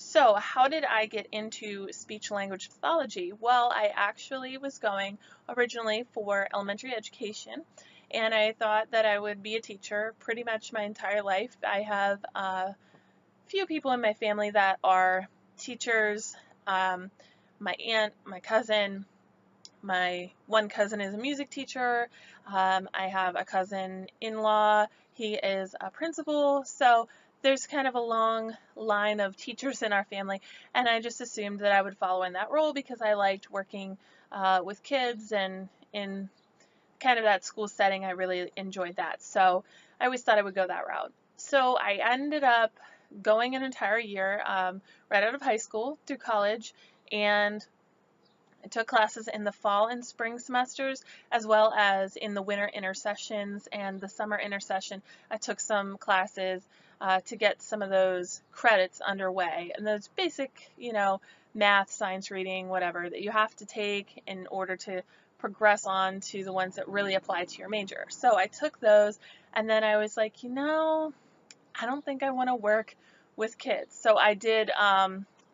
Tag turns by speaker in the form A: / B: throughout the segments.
A: So, how did I get into speech language pathology? Well, I actually was going originally for elementary education, and I thought that I would be a teacher pretty much my entire life. I have a few people in my family that are teachers. Um, my aunt, my cousin, my one cousin is a music teacher. I have a cousin-in-law. He is a principal. So there's kind of a long line of teachers in our family, and I just assumed that I would follow in that role because I liked working with kids and in kind of that school setting. I really enjoyed that. So I always thought I would go that route. So I ended up going an entire year right out of high school through college, and I took classes in the fall and spring semesters, as well as in the winter intersessions and the summer intersession. I took some classes to get some of those credits underway. And those basic, math, science, reading, whatever, that you have to take in order to progress on to the ones that really apply to your major. So I took those, and then I was like, I don't think I want to work with kids. So I did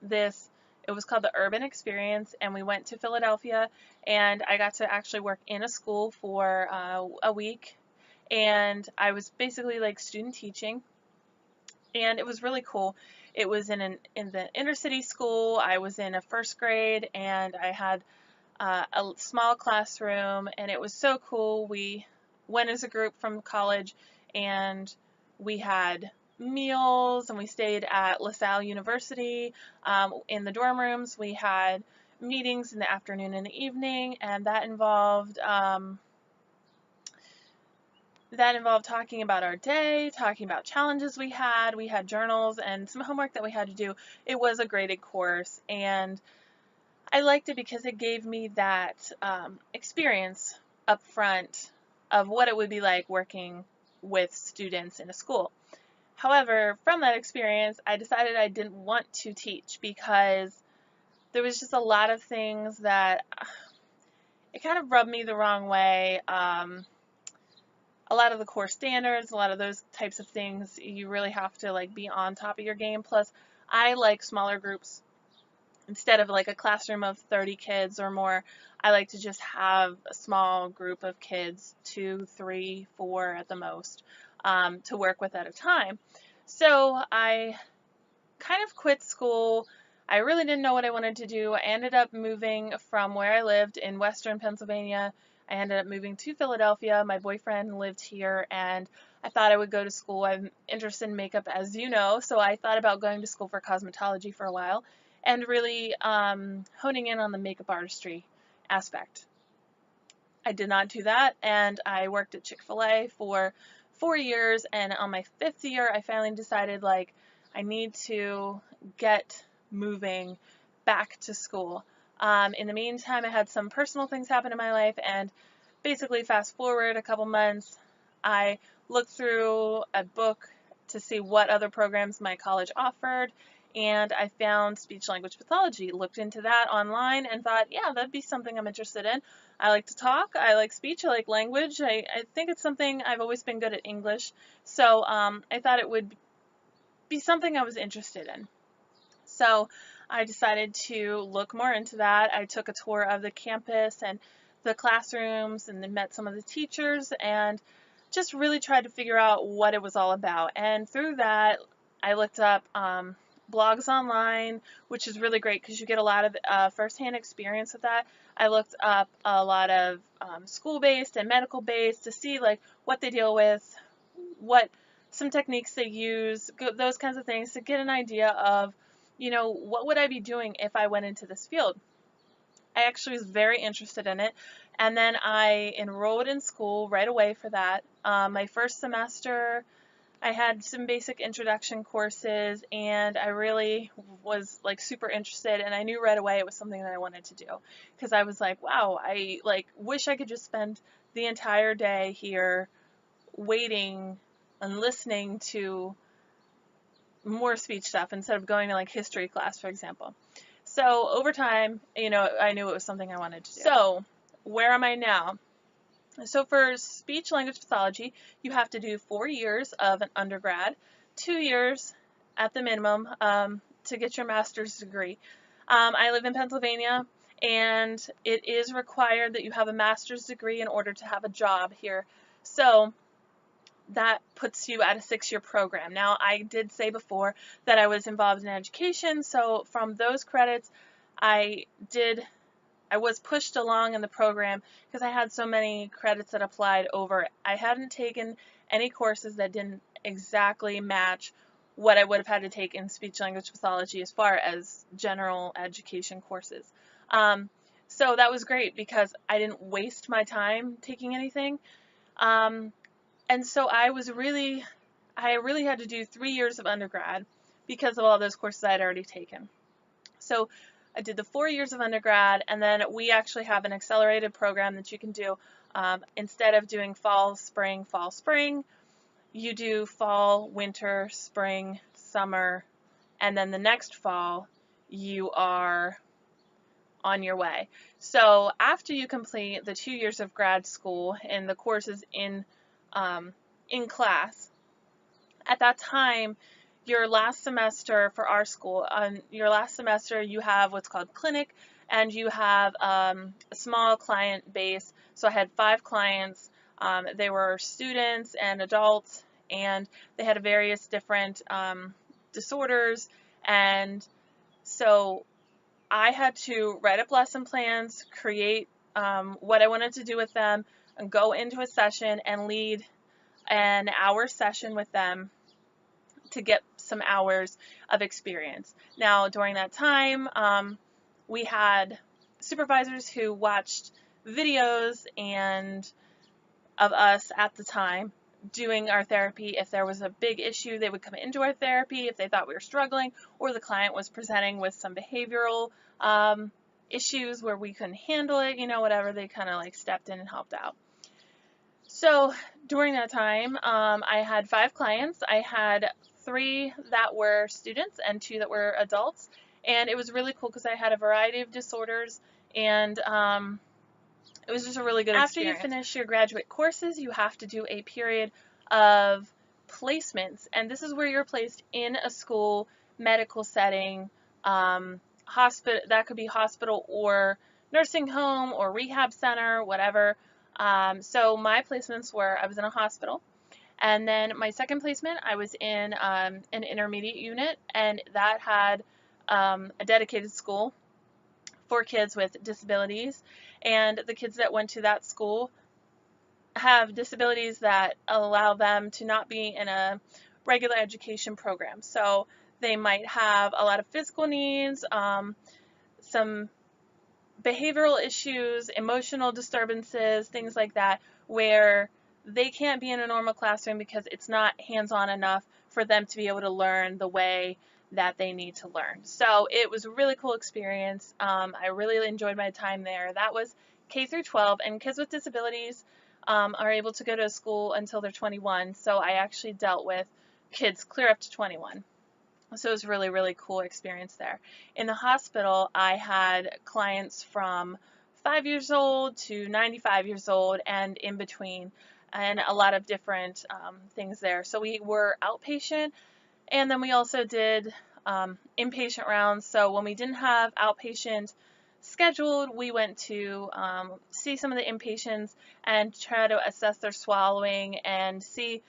A: this. It was called the Urban Experience, and we went to Philadelphia, and I got to actually work in a school for a week, and I was basically like student teaching, and it was really cool. It was in the inner city school. I was in a first grade, and I had a small classroom, and it was so cool. We went as a group from college, and we had meals, and we stayed at LaSalle University. In the dorm rooms, we had meetings in the afternoon and the evening, and that involved talking about our day, talking about challenges we had. We had journals and some homework that we had to do. It was a graded course, and I liked it because it gave me that experience up front of what it would be like working with students in a school. However, from that experience, I decided I didn't want to teach because there was just a lot of things that it kind of rubbed me the wrong way. A lot of the core standards, a lot of those types of things, you really have to like be on top of your game. Plus, I like smaller groups. Instead of like a classroom of 30 kids or more, I like to just have a small group of kids, 2, 3, 4 at the most, to work with at a time. So I kind of quit school. I really didn't know what I wanted to do. I ended up moving from where I lived in Western Pennsylvania. I ended up moving to Philadelphia. My boyfriend lived here, and I thought I would go to school. I'm interested in makeup, as you know, so I thought about going to school for cosmetology for a while and really honing in on the makeup artistry aspect. I did not do that, and I worked at Chick-fil-A for 4 years, and on my 5th year, I finally decided, like, I need to get moving back to school. In the meantime, I had some personal things happen in my life, and basically fast forward a couple months, I looked through a book to see what other programs my college offered, and I found speech language pathology, looked into that online, and thought, yeah, that'd be something I'm interested in. I like to talk, I like speech, I like language. I think it's something. I've always been good at English, so I thought it would be something I was interested in. So I decided to look more into that. I took a tour of the campus and the classrooms, and then met some of the teachers, and just really tried to figure out what it was all about. And through that, I looked up blogs online, which is really great because you get a lot of firsthand experience with that. I looked up a lot of school-based and medical-based to see like what they deal with, what some techniques they use, those kinds of things, to get an idea of, what would I be doing if I went into this field. I actually was very interested in it, and then I enrolled in school right away for that. My first semester, I had some basic introduction courses, and I really was like super interested, and I knew right away it was something that I wanted to do because I was like, wow, I like wish I could just spend the entire day here waiting and listening to more speech stuff instead of going to like history class, for example. So over time, I knew it was something I wanted to do. So where am I now? So for speech language pathology, you have to do 4 years of an undergrad, 2 years at the minimum to get your master's degree. I live in Pennsylvania, and it is required that you have a master's degree in order to have a job here. So that puts you at a 6-year program. Now, I did say before that I was involved in education, so from those credits, I was pushed along in the program because I had so many credits that applied over. I hadn't taken any courses that didn't exactly match what I would have had to take in speech-language pathology as far as general education courses. So that was great because I didn't waste my time taking anything. And so I really had to do 3 years of undergrad because of all those courses I had already taken. So I did the 4 years of undergrad, and then we actually have an accelerated program that you can do. Instead of doing fall, spring, you do fall, winter, spring, summer, and then the next fall you are on your way. So after you complete the 2 years of grad school and the courses in class, at that time, your last semester for our school, your last semester you have what's called clinic, and you have a small client base. So I had 5 clients. They were students and adults, and they had various different disorders, and so I had to write up lesson plans, create what I wanted to do with them, and go into a session and lead an hour session with them to get some hours of experience. Now, during that time, we had supervisors who watched videos of us at the time doing our therapy. If there was a big issue, they would come into our therapy if they thought we were struggling, or the client was presenting with some behavioral issues where we couldn't handle it, whatever, they kind of like stepped in and helped out. So during that time, I had 5 clients. I had 3 that were students and 2 that were adults, and it was really cool because I had a variety of disorders, and it was just a really good experience. After you finish your graduate courses, you have to do a period of placements, and this is where you're placed in a school, medical setting, hospital. That could be hospital or nursing home or rehab center, whatever. So my placements were, I was in a hospital, and then my second placement, I was in an intermediate unit, and that had a dedicated school for kids with disabilities, and the kids that went to that school have disabilities that allow them to not be in a regular education program. So they might have a lot of physical needs, some behavioral issues, emotional disturbances, things like that, where they can't be in a normal classroom because it's not hands-on enough for them to be able to learn the way that they need to learn. So it was a really cool experience. I really enjoyed my time there. That was K through 12, and kids with disabilities are able to go to school until they're 21. So I actually dealt with kids clear up to 21. So it was a really, really cool experience there. In the hospital, I had clients from 5 years old to 95 years old and in between, and a lot of different things there. So we were outpatient, and then we also did inpatient rounds. So when we didn't have outpatient scheduled, we went to see some of the inpatients and try to assess their swallowing and see,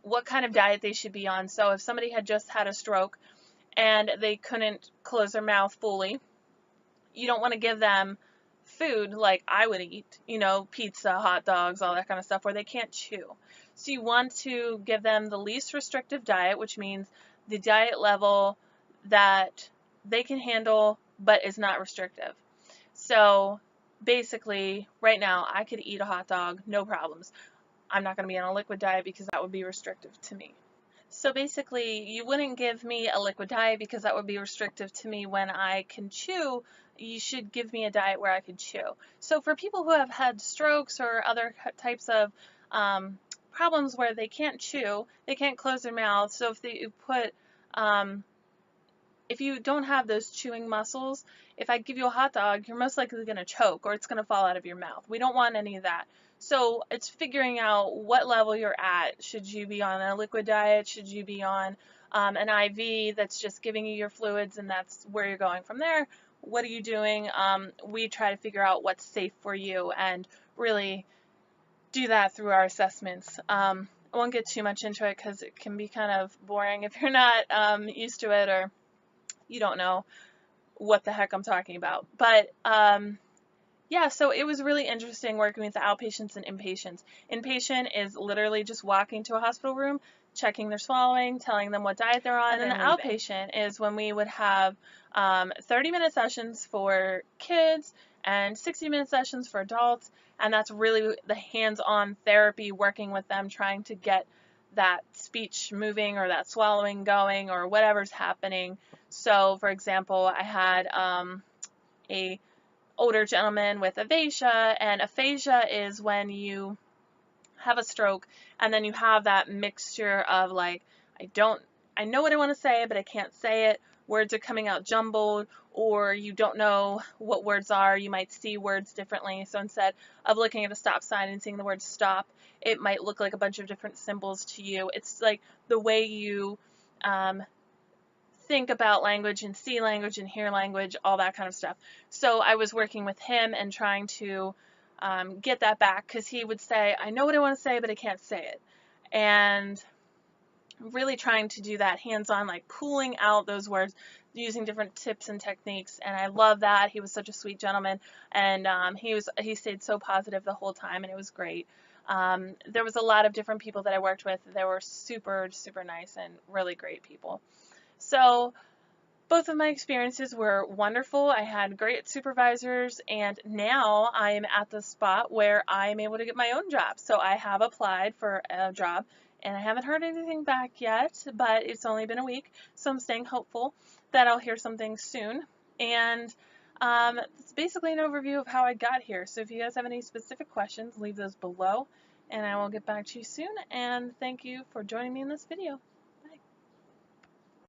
A: what kind of diet they should be on. So if somebody had just had a stroke and they couldn't close their mouth fully, you don't want to give them food like I would eat, pizza, hot dogs, all that kind of stuff where they can't chew. So you want to give them the least restrictive diet, which means the diet level that they can handle but is not restrictive. So basically, right now, I could eat a hot dog, no problems. I'm not going to be on a liquid diet because that would be restrictive to me. So basically, you wouldn't give me a liquid diet because that would be restrictive to me when I can chew. You should give me a diet where I can chew. So for people who have had strokes or other types of problems where they can't chew, they can't close their mouth. So if you don't have those chewing muscles, if I give you a hot dog, you're most likely going to choke or it's going to fall out of your mouth. We don't want any of that. So it's figuring out what level you're at. Should you be on a liquid diet? Should you be on an IV that's just giving you your fluids and that's where you're going from there. What are you doing? We try to figure out what's safe for you and really do that through our assessments. I won't get too much into it because it can be kind of boring if you're not used to it or you don't know what the heck I'm talking about. But yeah, so it was really interesting working with the outpatients and inpatients. Inpatient is literally just walking to a hospital room, checking their swallowing, telling them what diet they're on, and then the outpatient is when we would have 30-minute sessions for kids and 60-minute sessions for adults, and that's really the hands-on therapy, working with them, trying to get that speech moving or that swallowing going or whatever's happening. So, for example, I had a older gentleman with aphasia, and aphasia is when you have a stroke and then you have that mixture of like, I know what I want to say, but I can't say it. Words are coming out jumbled, or you don't know what words are. You might see words differently. So instead of looking at a stop sign and seeing the word stop, it might look like a bunch of different symbols to you. It's like the way you think about language and see language and hear language, all that kind of stuff. So I was working with him and trying to get that back, because he would say, I know what I want to say, but I can't say it. And really trying to do that hands-on, like pulling out those words using different tips and techniques. And I love that. He was such a sweet gentleman, and he stayed so positive the whole time, and it was great. There was a lot of different people that I worked with. They were super, super nice and really great people. So both of my experiences were wonderful. I had great supervisors, and now I am at the spot where I'm able to get my own job. So I have applied for a job, and I haven't heard anything back yet, but it's only been a week, so I'm staying hopeful that I'll hear something soon. And it's basically an overview of how I got here. So if you guys have any specific questions, leave those below, and I will get back to you soon. And thank you for joining me in this video.